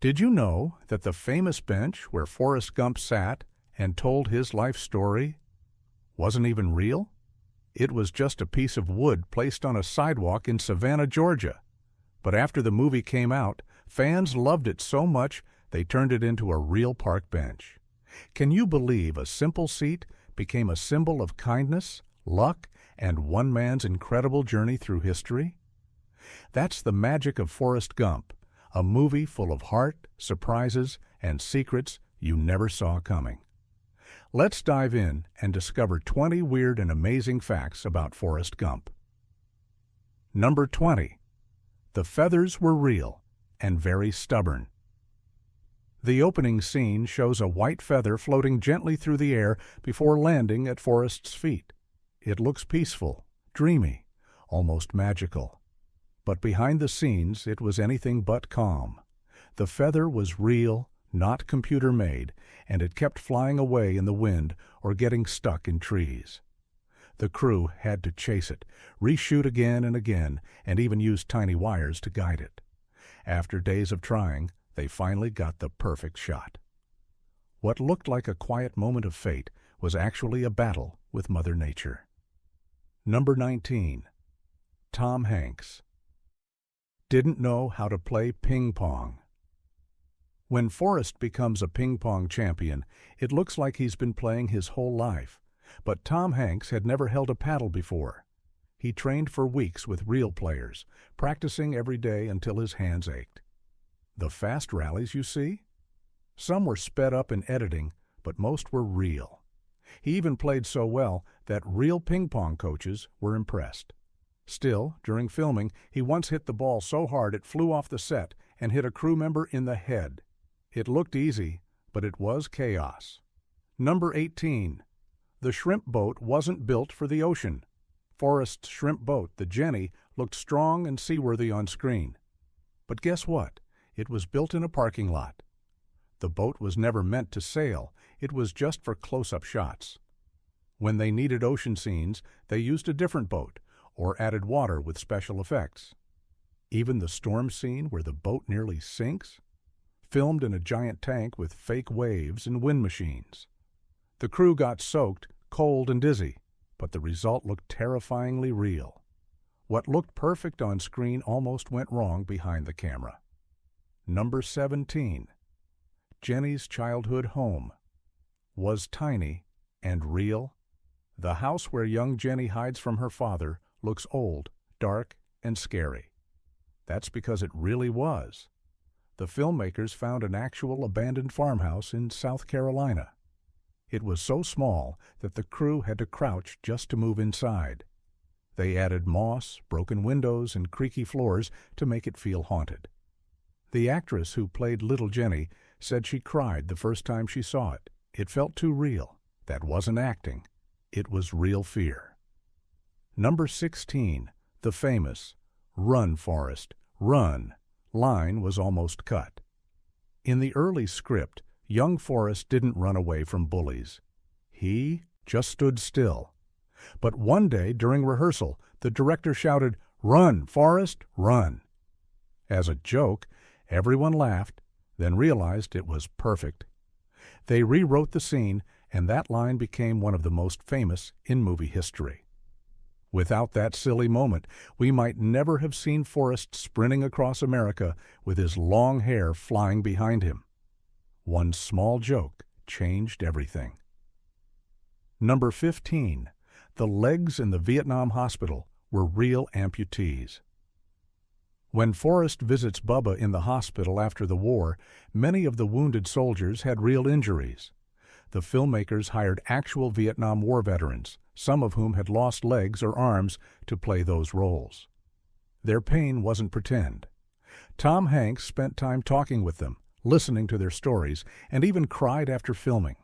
Did you know that the famous bench where Forrest Gump sat and told his life story wasn't even real? It was just a piece of wood placed on a sidewalk in Savannah, Georgia. But after the movie came out, fans loved it so much they turned it into a real park bench. Can you believe a simple seat became a symbol of kindness, luck, and one man's incredible journey through history? That's the magic of Forrest Gump, a movie full of heart, surprises, and secrets you never saw coming. Let's dive in and discover 20 weird and amazing facts about Forrest Gump. Number 20. The feathers were real and very stubborn. The opening scene shows a white feather floating gently through the air before landing at Forrest's feet. It looks peaceful, dreamy, almost magical. But behind the scenes, it was anything but calm. The feather was real, not computer-made, and it kept flying away in the wind or getting stuck in trees. The crew had to chase it, reshoot again and again, and even use tiny wires to guide it. After days of trying, they finally got the perfect shot. What looked like a quiet moment of fate was actually a battle with Mother Nature. Number 19. Tom Hanks didn't know how to play ping pong. When Forrest becomes a ping pong champion, it looks like he's been playing his whole life. But Tom Hanks had never held a paddle before. He trained for weeks with real players, practicing every day until his hands ached. The fast rallies you see? Some were sped up in editing, but most were real. He even played so well that real ping pong coaches were impressed. Still, during filming, he once hit the ball so hard it flew off the set and hit a crew member in the head. It looked easy, but it was chaos. Number 18. The shrimp boat wasn't built for the ocean. Forrest's shrimp boat, the Jenny, looked strong and seaworthy on screen. But guess what? It was built in a parking lot. The boat was never meant to sail. It was just for close-up shots. When they needed ocean scenes, they used a different boat or added water with special effects. Even the storm scene where the boat nearly sinks, filmed in a giant tank with fake waves and wind machines. The crew got soaked, cold, and dizzy, but the result looked terrifyingly real. What looked perfect on screen almost went wrong behind the camera. Number 17. Jenny's childhood home was tiny and real. The house where young Jenny hides from her father looks old, dark, and scary. That's because it really was. The filmmakers found an actual abandoned farmhouse in South Carolina. It was so small that the crew had to crouch just to move inside. They added moss, broken windows, and creaky floors to make it feel haunted. The actress who played little Jenny said she cried the first time she saw it. It felt too real. That wasn't acting. It was real fear. Number 16. The famous "Run, Forrest, run" line was almost cut. In the early script, young Forrest didn't run away from bullies. He just stood still. But one day during rehearsal, the director shouted, "Run, Forrest, run." As a joke, everyone laughed, then realized it was perfect. They rewrote the scene, and that line became one of the most famous in movie history. Without that silly moment, we might never have seen Forrest sprinting across America with his long hair flying behind him. One small joke changed everything. Number 15. The legs in the Vietnam hospital were real amputees. When Forrest visits Bubba in the hospital after the war, many of the wounded soldiers had real injuries. The filmmakers hired actual Vietnam War veterans, some of whom had lost legs or arms, to play those roles. Their pain wasn't pretend. Tom Hanks spent time talking with them, listening to their stories, and even cried after filming.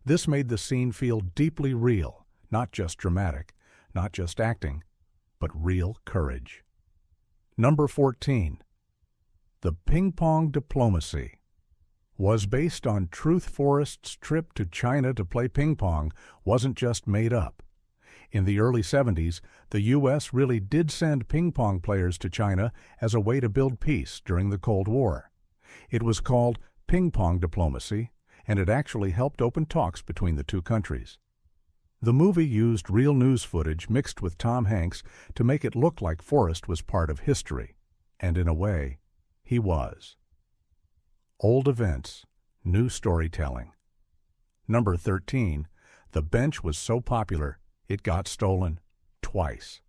This made the scene feel deeply real, not just dramatic, not just acting, but real courage. Number 14. The ping pong diplomacy was based on truth. Forrest's trip to China to play ping pong wasn't just made up. In the early 70s, the U.S. really did send ping pong players to China as a way to build peace during the Cold War. It was called ping-pong diplomacy, and it actually helped open talks between the two countries. The movie used real news footage mixed with Tom Hanks to make it look like Forrest was part of history, and in a way, he was. Old events, new storytelling. Number 13, the bench was so popular, it got stolen twice.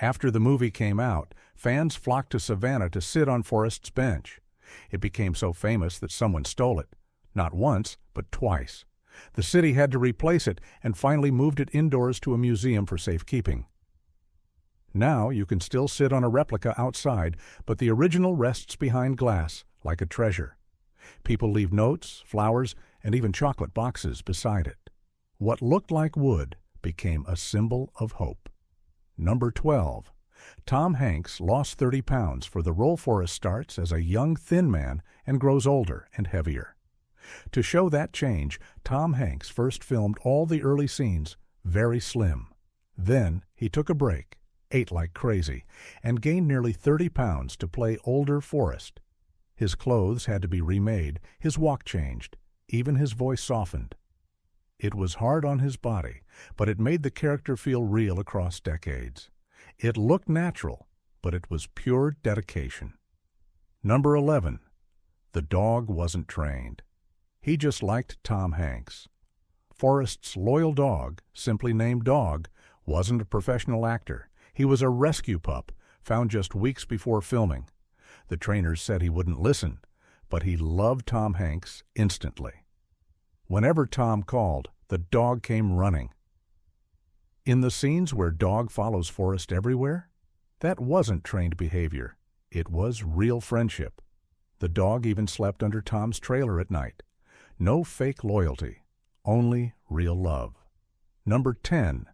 After the movie came out, fans flocked to Savannah to sit on Forrest's bench. It became so famous that someone stole it, not once, but twice. The city had to replace it and finally moved it indoors to a museum for safekeeping. Now you can still sit on a replica outside, but the original rests behind glass like a treasure. People leave notes, flowers, and even chocolate boxes beside it. What looked like wood became a symbol of hope. Number 12. Tom Hanks lost 30 pounds for the role. Forrest starts as a young, thin man and grows older and heavier. To show that change, Tom Hanks first filmed all the early scenes very slim. Then he took a break, ate like crazy, and gained nearly 30 pounds to play older Forrest. His clothes had to be remade, his walk changed, even his voice softened. It was hard on his body, but it made the character feel real across decades. It looked natural, but it was pure dedication. Number 11. The dog wasn't trained. He just liked Tom Hanks. Forrest's loyal dog, simply named Dog, wasn't a professional actor. He was a rescue pup, found just weeks before filming. The trainers said he wouldn't listen, but he loved Tom Hanks instantly. Whenever Tom called, the dog came running. In the scenes where Dog follows Forrest everywhere, that wasn't trained behavior. It was real friendship. The dog even slept under Tom's trailer at night. No fake loyalty, only real love. Number 10.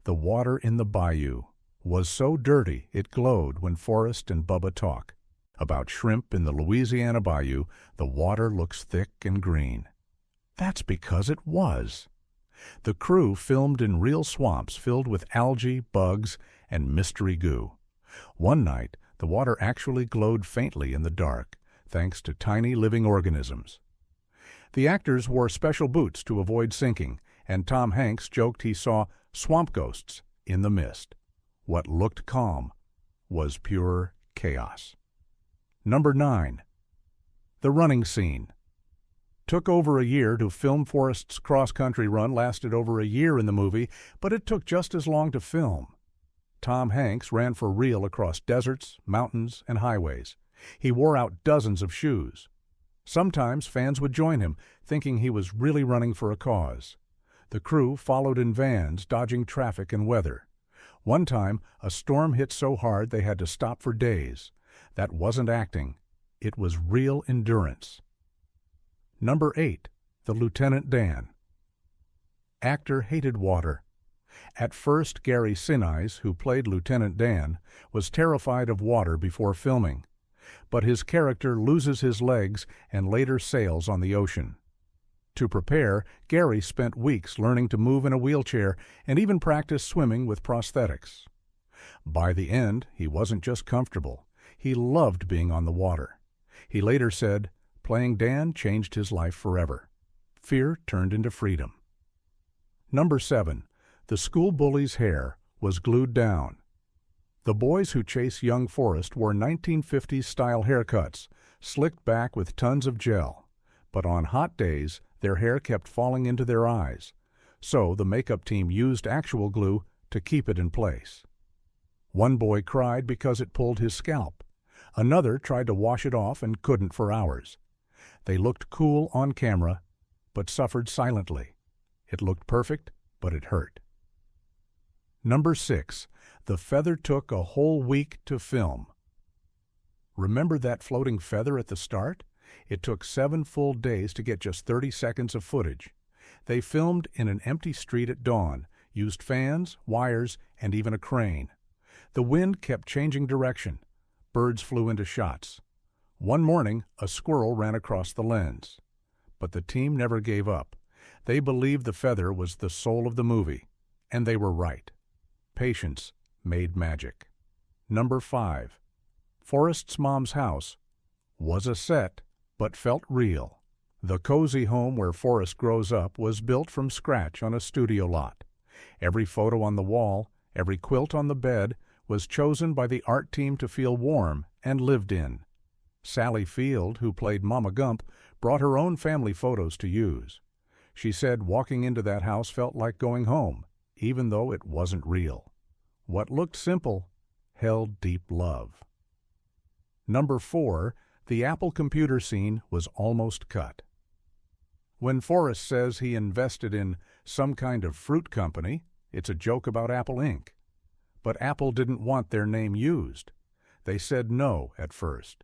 The water in the bayou was so dirty it glowed when Forrest and Bubba talk. About shrimp in the Louisiana bayou, the water looks thick and green. That's because it was. The crew filmed in real swamps filled with algae, bugs, and mystery goo. One night, the water actually glowed faintly in the dark, thanks to tiny living organisms. The actors wore special boots to avoid sinking, and Tom Hanks joked he saw swamp ghosts in the mist. What looked calm was pure chaos. Number 9. The running scene. Took over a year to film. Forrest's cross-country run lasted over a year in the movie, but it took just as long to film. Tom Hanks ran for real across deserts, mountains, and highways. He wore out dozens of shoes. Sometimes fans would join him, thinking he was really running for a cause. The crew followed in vans, dodging traffic and weather. One time, a storm hit so hard they had to stop for days. That wasn't acting. It was real endurance. Number 8. The Lieutenant Dan. Actor hated water. At first, Gary Sinise, who played Lieutenant Dan, was terrified of water before filming. But his character loses his legs and later sails on the ocean. To prepare, Gary spent weeks learning to move in a wheelchair and even practiced swimming with prosthetics. By the end, he wasn't just comfortable. He loved being on the water. He later said, "Playing Dan changed his life forever. Fear turned into freedom." Number 7. The school bully's hair was glued down. The boys who chased young Forrest wore 1950s-style haircuts, slicked back with tons of gel. But on hot days, their hair kept falling into their eyes. So the makeup team used actual glue to keep it in place. One boy cried because it pulled his scalp. Another tried to wash it off and couldn't for hours. They looked cool on camera, but suffered silently. It looked perfect, but it hurt. Number 6. The feather took a whole week to film. Remember that floating feather at the start? It took 7 full days to get just 30 seconds of footage. They filmed in an empty street at dawn, used fans, wires, and even a crane. The wind kept changing direction. Birds flew into shots. One morning, a squirrel ran across the lens. But the team never gave up. They believed the feather was the soul of the movie, and they were right. Patience made magic. Number 5. Forrest's mom's house Was a set, but felt real. The cozy home where Forrest grows up was built from scratch on a studio lot. Every photo on the wall, every quilt on the bed, was chosen by the art team to feel warm and lived in. Sally Field, who played Mama Gump, brought her own family photos to use. She said walking into that house felt like going home, even though it wasn't real. What looked simple held deep love. Number 4, the Apple computer scene was almost cut. When Forrest says he invested in some kind of fruit company, it's a joke about Apple Inc. But Apple didn't want their name used. They said no at first.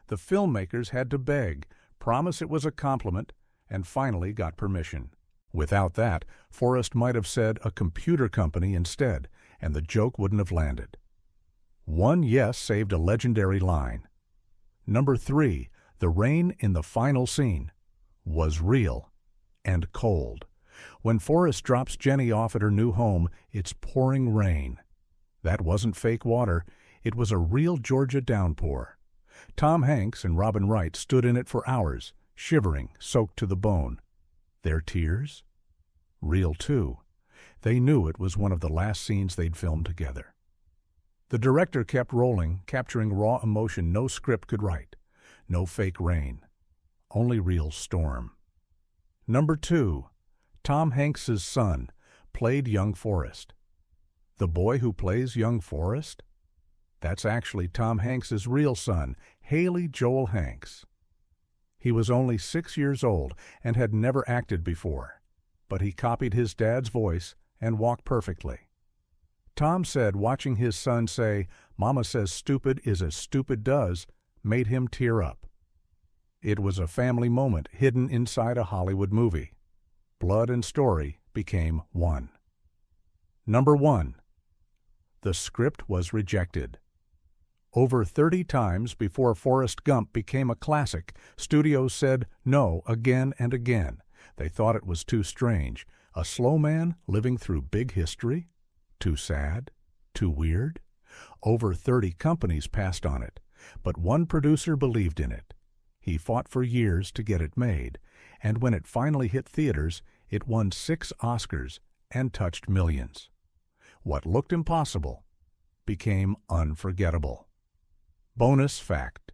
The filmmakers had to beg, promise it was a compliment, and finally got permission. Without that, Forrest might have said a computer company instead, and the joke wouldn't have landed. One yes saved a legendary line. Number 3, the rain in the final scene was real and cold. When Forrest drops Jenny off at her new home, it's pouring rain. That wasn't fake water, it was a real Georgia downpour. Tom Hanks and Robin Wright stood in it for hours, shivering, soaked to the bone. Their tears? Real too. They knew it was one of the last scenes they'd filmed together. The director kept rolling, capturing raw emotion no script could write. No fake rain. Only real storm. Number 2, Tom Hanks's son played young Forrest. The boy who plays young Forrest? That's actually Tom Hanks's real son, Haley Joel Hanks. He was only 6 years old and had never acted before, but he copied his dad's voice and walked perfectly. Tom said watching his son say, "Mama says stupid is as stupid does," made him tear up. It was a family moment hidden inside a Hollywood movie. Blood and story became one. Number 1, the script was rejected. Over 30 times before Forrest Gump became a classic, studios said no again and again. They thought it was too strange. A slow man living through big history? Too sad? Too weird? Over 30 companies passed on it, but one producer believed in it. He fought for years to get it made, and when it finally hit theaters, it won 6 Oscars and touched millions. What looked impossible became unforgettable. Bonus fact.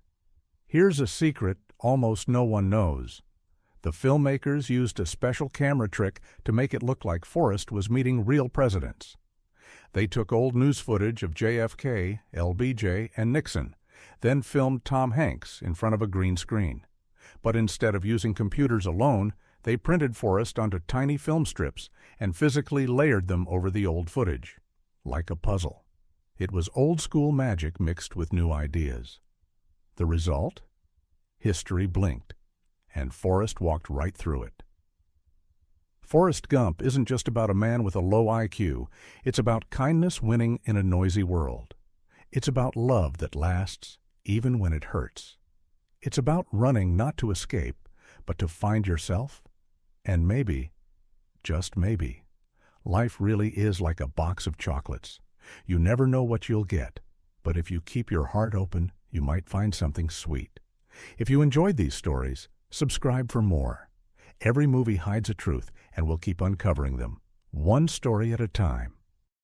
Here's a secret almost no one knows. The filmmakers used a special camera trick to make it look like Forrest was meeting real presidents. They took old news footage of JFK, LBJ, and Nixon, then filmed Tom Hanks in front of a green screen. But instead of using computers alone, they printed Forrest onto tiny film strips and physically layered them over the old footage, like a puzzle. It was old-school magic mixed with new ideas. The result? History blinked, and Forrest walked right through it. Forrest Gump isn't just about a man with a low IQ. It's about kindness winning in a noisy world. It's about love that lasts, even when it hurts. It's about running not to escape, but to find yourself. And maybe, just maybe, life really is like a box of chocolates. You never know what you'll get, but if you keep your heart open, you might find something sweet. If you enjoyed these stories, subscribe for more. Every movie hides a truth, and we'll keep uncovering them, one story at a time.